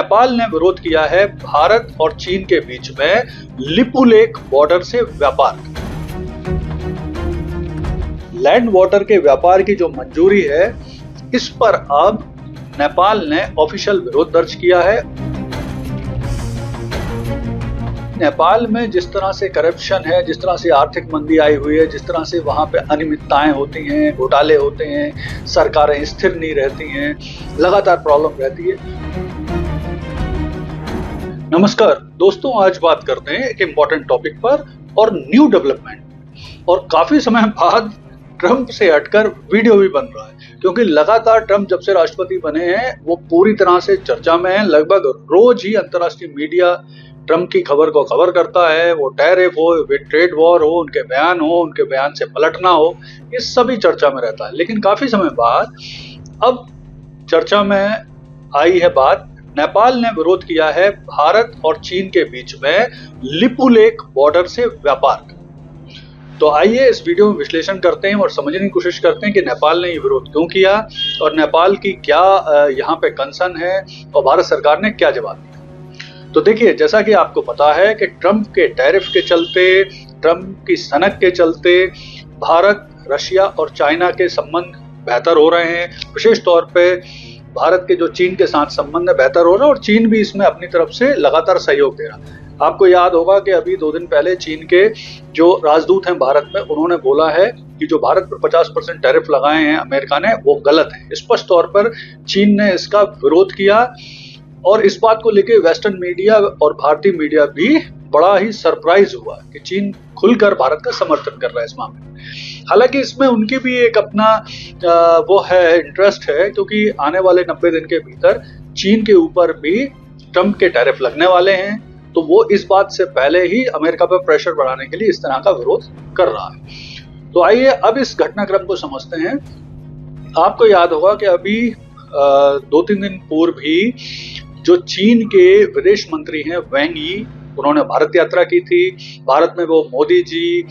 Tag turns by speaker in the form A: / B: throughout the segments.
A: नेपाल ने विरोध किया है भारत और चीन के बीच में लिपुलेख बॉर्डर से व्यापार। लैंड वाटर के व्यापार की जो मंजूरी है, इस पर अब नेपाल ने ऑफिशियल विरोध दर्ज किया है। नेपाल में जिस तरह से करप्शन है, जिस तरह से आर्थिक मंदी आई हुई है, जिस तरह से वहां पे अनियमितताएं होती हैं, घोटाले होते हैं, सरकारें स्थिर नहीं रहती हैं, लगातार प्रॉब्लम रहती है। नमस्कार दोस्तों, आज बात करते हैं एक इम्पोर्टेंट टॉपिक पर और न्यू डेवलपमेंट। और काफी समय बाद ट्रंप से हटकर वीडियो भी बन रहा है, क्योंकि लगातार ट्रंप जब से राष्ट्रपति बने हैं वो पूरी तरह से चर्चा में है। लगभग रोज ही अंतर्राष्ट्रीय मीडिया ट्रंप की खबर को कवर करता है। वो टैरिफ हो, ट्रेड वॉर हो, उनके बयान हो, उनके बयान से पलटना हो, ये सभी चर्चा में रहता है। लेकिन काफी समय बाद अब चर्चा में आई है बात, नेपाल ने विरोध किया है भारत और चीन के बीच में लिपुलेख बॉर्डर से व्यापार। तो आइए इस वीडियो में विश्लेषण करते हैं और समझने की कोशिश करते हैं कि नेपाल ने ये विरोध क्यों किया और नेपाल की क्या यहाँ पे कंसर्न है और भारत सरकार ने क्या जवाब दिया। तो देखिए, जैसा कि आपको पता है कि ट्रंप के टैरिफ के चलते, ट्रंप की सनक के चलते भारत, रशिया और चाइना के संबंध बेहतर हो रहे हैं। विशेष तौर पे भारत के जो चीन के साथ संबंध है बेहतर हो रहा है और चीन भी इसमें अपनी तरफ से लगातार सहयोग दे रहा है। आपको याद होगा कि अभी 2 दिन पहले चीन के जो राजदूत हैं भारत में, उन्होंने बोला है कि जो भारत पर 50% टैरिफ लगाए हैं अमेरिका ने, वो गलत है। स्पष्ट तौर पर चीन ने इसका विरोध किया और इस बात को लेकर वेस्टर्न मीडिया और भारतीय मीडिया भी बड़ा ही सरप्राइज हुआ कि चीन खुलकर भारत का समर्थन कर रहा है इस मामले में। हालांकि इसमें उनकी भी एक अपना वो है, इंटरेस्ट है, क्योंकि आने वाले 90 दिन के भीतर चीन के ऊपर भी ट्रंप के टैरिफ लगने वाले हैं। तो वो इस बात से पहले ही अमेरिका पर प्रेशर बढ़ाने के लिए इस तरह का विरोध कर रहा है। तो आइए अब इस घटनाक्रम को समझते हैं। आपको याद होगा कि अभी 2-3 दिन पूर्व ही जो चीन के विदेश मंत्री हैं वैंग यी, उन्होंने भारत यात्रा की थी। भारत में वो मोदी जी,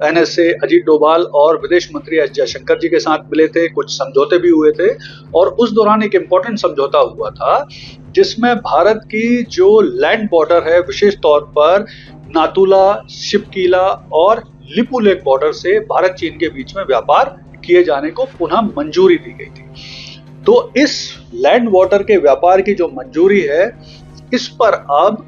A: NSA अजीत डोभाल और विदेश मंत्री एस जयशंकर जी के साथ मिले थे। कुछ समझौते भी हुए थे और उस दौरान एक इम्पोर्टेंट समझौता हुआ था जिसमें भारत की जो लैंड बॉर्डर है, विशेष तौर पर नातुला, शिपकीला और लिपुलेख बॉर्डर से भारत चीन के बीच में व्यापार किए जाने को पुनः मंजूरी दी गई थी। तो इस लैंड वाटर के व्यापार की जो मंजूरी है, इस पर अब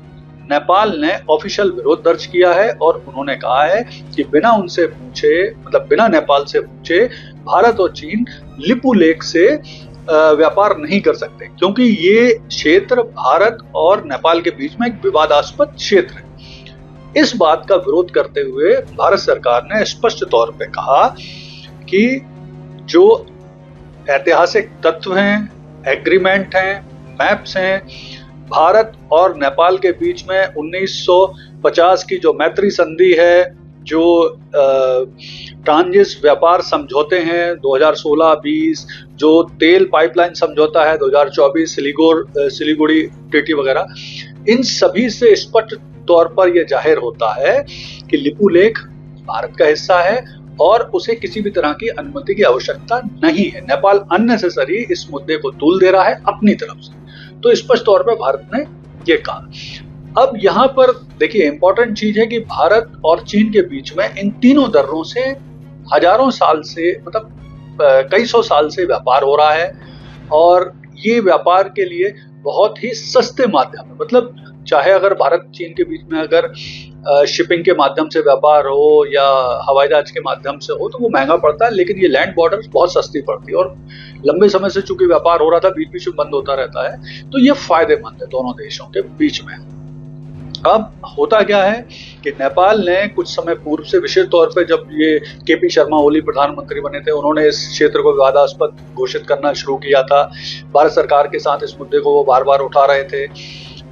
A: नेपाल ने ऑफिशियल विरोध दर्ज किया है और उन्होंने कहा है कि बिना उनसे पूछे, मतलब बिना नेपाल से पूछे, भारत और चीन लिपुलेख से व्यापार नहीं कर सकते, क्योंकि ये क्षेत्र भारत और नेपाल के बीच में एक विवादास्पद क्षेत्र है। इस बात का विरोध करते हुए भारत सरकार ने स्पष्ट तौर पे कहा कि जो ऐतिहासिक तत्व हैं, एग्रीमेंट हैं, मैप्स हैं, भारत और नेपाल के बीच में 1950 की जो मैत्री संधि है, जो ट्रांजिट व्यापार समझौते हैं 2016-20, जो तेल पाइपलाइन समझौता है 2024, सिलीगुड़ी टीटी वगैरह, इन सभी से स्पष्ट तौर पर यह जाहिर होता है कि लिपुलेख भारत का हिस्सा है और उसे किसी भी तरह की अनुमति की आवश्यकता नहीं है। नेपाल अननेसेसरी इस मुद्दे को तूल दे रहा है अपनी तरफ से। तो स्पष्ट तौर पर भारत ने ये कहा। अब यहाँ पर देखिए, इंपॉर्टेंट चीज है कि भारत और चीन के बीच में इन तीनों दर्रों से हजारों साल से, मतलब कई सौ साल से व्यापार हो रहा है और ये व्यापार के लिए बहुत ही सस्ते माध्यम है। मतलब चाहे अगर भारत चीन के बीच में अगर शिपिंग के माध्यम से व्यापार हो या हवाई जहाज के माध्यम से हो तो वो महंगा पड़ता है, लेकिन ये लैंड बॉर्डर बहुत सस्ती पड़ती है और लंबे समय से चूंकि व्यापार हो रहा था, बीच बीच में बंद होता रहता है, तो ये फायदेमंद है दोनों देशों के बीच में। अब होता क्या है कि नेपाल ने कुछ समय पूर्व से, विशेष तौर पे जब ये KP शर्मा ओली प्रधानमंत्री बने थे, उन्होंने इस क्षेत्र को विवादास्पद घोषित करना शुरू किया था। भारत सरकार के साथ इस मुद्दे को वो बार बार उठा रहे थे।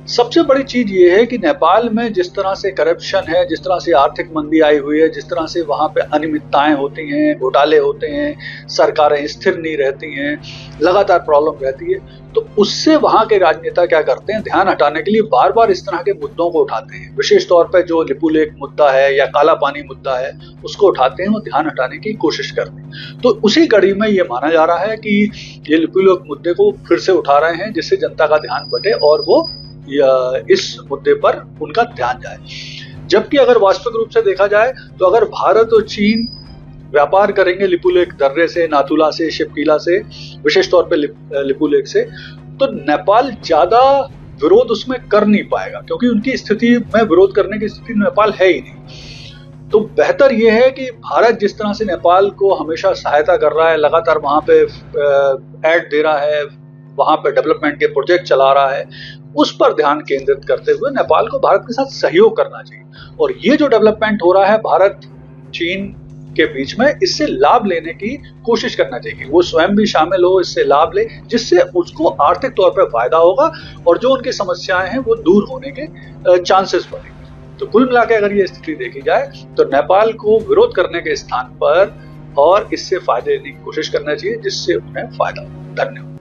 A: सबसे बड़ी चीज ये है कि नेपाल में जिस तरह से करप्शन है, जिस तरह से आर्थिक मंदी आई हुई है, जिस तरह से वहां पे अनियमितताएं होती हैं, घोटाले होते हैं, सरकारें स्थिर नहीं रहती हैं, लगातार प्रॉब्लम रहती है, तो उससे वहां के राजनेता क्या करते हैं, ध्यान हटाने के लिए बार बार इस तरह के मुद्दों को उठाते हैं। विशेष तौर पर जो लिपुलेख मुद्दा है या काला पानी मुद्दा है, उसको उठाते हैं, वो ध्यान हटाने की कोशिश करते हैं। तो उसी कड़ी में ये माना जा रहा है कि ये लिपुलेख मुद्दे को फिर से उठा रहे हैं जिससे जनता का ध्यान बटे और वो इस मुद्दे पर उनका ध्यान जाए। जबकि अगर वास्तविक रूप से देखा जाए तो अगर भारत और चीन व्यापार करेंगे लिपुलेख दर्रे से, नाथुला से, शिवकीला से, विशेष तौर पे लिपुलेख से, तो नेपाल ज्यादा विरोध उसमें कर नहीं पाएगा, क्योंकि उनकी स्थिति में विरोध करने की स्थिति नेपाल है ही नहीं। तो बेहतर यह है कि भारत जिस तरह से नेपाल को हमेशा सहायता कर रहा है, लगातार वहां पे ऐड दे रहा है, वहां पे डेवलपमेंट के प्रोजेक्ट चला रहा है, उस पर ध्यान केंद्रित करते हुए नेपाल को भारत के साथ सहयोग करना चाहिए। और ये जो डेवलपमेंट हो रहा है भारत चीन के बीच में, इससे लाभ लेने की कोशिश करना चाहिए। वो स्वयं भी शामिल हो, इससे लाभ ले, जिससे उसको आर्थिक तौर पर फायदा होगा और जो उनकी समस्याएं हैं वो दूर होने के चांसेस बढ़ेंगे। तो कुल मिला के अगर ये स्थिति देखी जाए तो नेपाल को विरोध करने के स्थान पर और इससे फायदे लेने की कोशिश करना चाहिए, जिससे उन्हें फायदा हो। धन्यवाद।